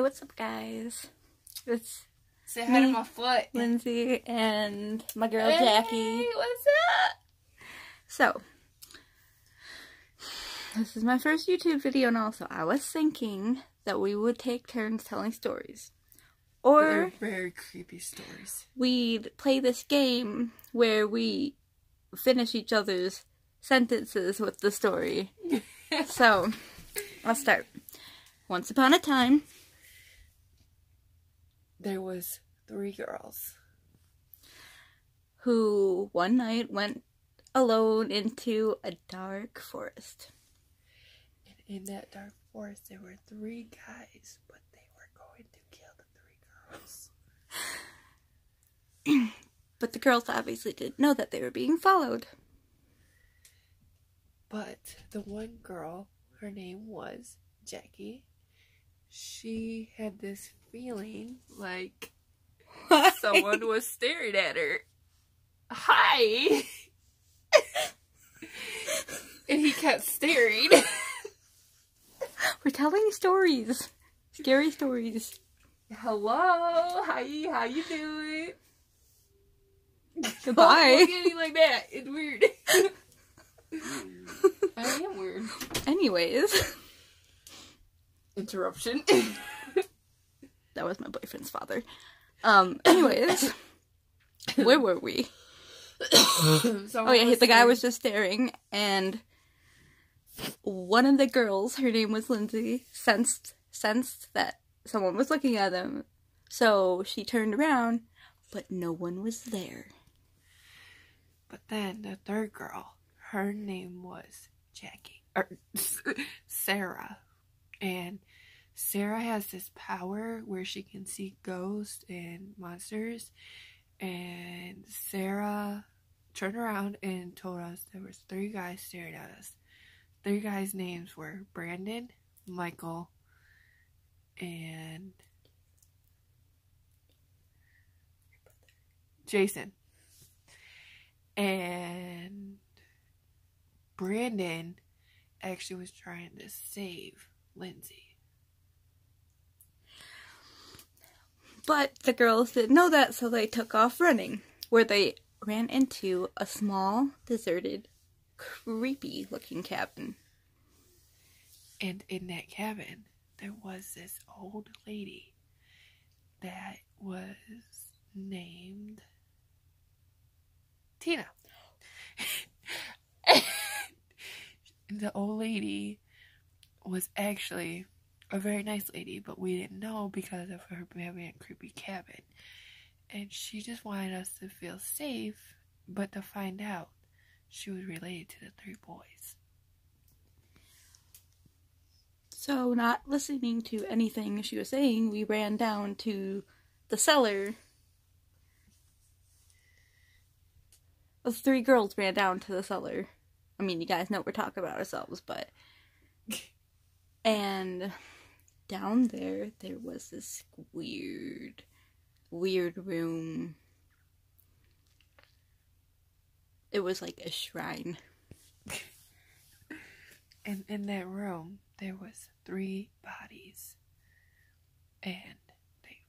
what's up, guys? It's Say hi to my foot. Lindsay and my girl Jackie. Hey, what's up? So, this is my first YouTube video, and also I was thinking that we would take turns telling stories. Or They're very creepy stories. we'd play this game where we finish each other's sentences with the story. So, I'll start. Once upon a time, there was 3 girls who one night went alone into a dark forest. And in that dark forest, there were 3 guys, but they were going to kill the 3 girls. But the girls obviously didn't know that they were being followed. But the one girl, her name was Jackie, she had this feeling like someone was staring at her. Hi! And he kept staring. We're telling stories. Scary stories. Hello? Hi, how you doing? Goodbye. Don't look at me like that. It's weird. I am weird. Anyways. Interruption. That was my boyfriend's father. Anyways. Where were we? Oh yeah, the guy was just staring, and one of the girls, her name was Lindsay, sensed that someone was looking at them. So she turned around, but no one was there. But then the 3rd girl, her name was Sarah. And Sarah has this power where she can see ghosts and monsters. And Sarah turned around and told us there was 3 guys staring at us. 3 guys' names were Brandon, Michael, and Jason. And Brandon actually was trying to save Lindsay. But the girls didn't know that, so they took off running, where they ran into a small, deserted, creepy-looking cabin. And in that cabin, there was this old lady that was named Tina. And the old lady was actually a very nice lady, but we didn't know because of her having a creepy cabin. And she just wanted us to feel safe, but to find out she was related to the 3 boys. So, not listening to anything she was saying, we ran down to the cellar. The 3 girls ran down to the cellar. I mean, you guys know we're talking about ourselves, but... And down there was this weird room. It was like a shrine. And in that room, there was 3 bodies. And they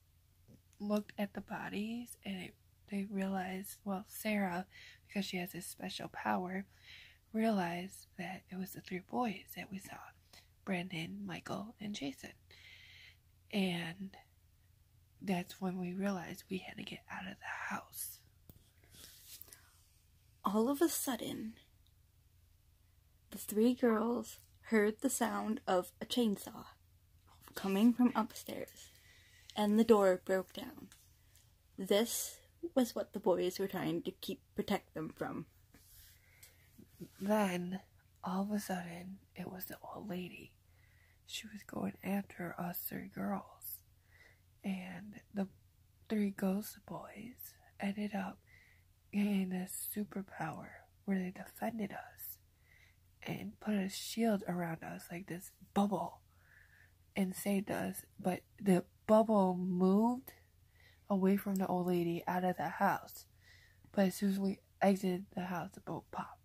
looked at the bodies, and they realized, well, Sarah, because she has this special power, realized that it was the 3 boys that we saw. Brandon, Michael, and Jason. And that's when we realized we had to get out of the house. All of a sudden, the 3 girls heard the sound of a chainsaw coming from upstairs, and the door broke down. This was what the boys were trying to protect them from. Then, all of a sudden, it was the old lady. She was going after us 3 girls. And the 3 ghost boys ended up getting this superpower where they defended us and put a shield around us, like this bubble, and saved us. But the bubble moved away from the old lady out of the house. But as soon as we exited the house, the boat popped.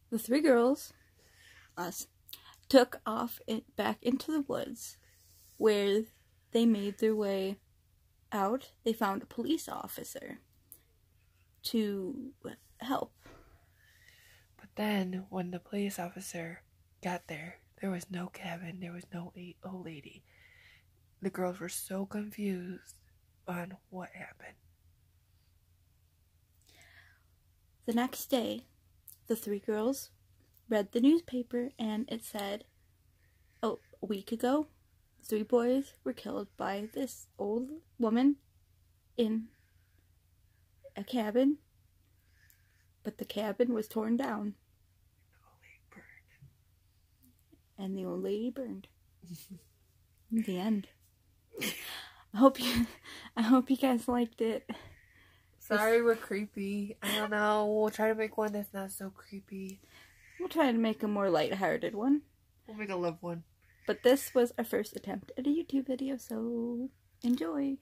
The 3 girls, us, took off back into the woods, where they made their way out. They found a police officer to help. But then, when the police officer got there, there was no cabin, there was no old lady. The girls were so confused on what happened. The next day, the 3 girls read the newspaper, and it said, a week ago, 3 boys were killed by this old woman in a cabin, but the cabin was torn down. And the old lady burned. The end. I hope you guys liked it. Sorry, we're creepy. I don't know. We'll try to make one that's not so creepy. We'll try to make a more lighthearted one. We'll make a love one. But this was our first attempt at a YouTube video, so enjoy.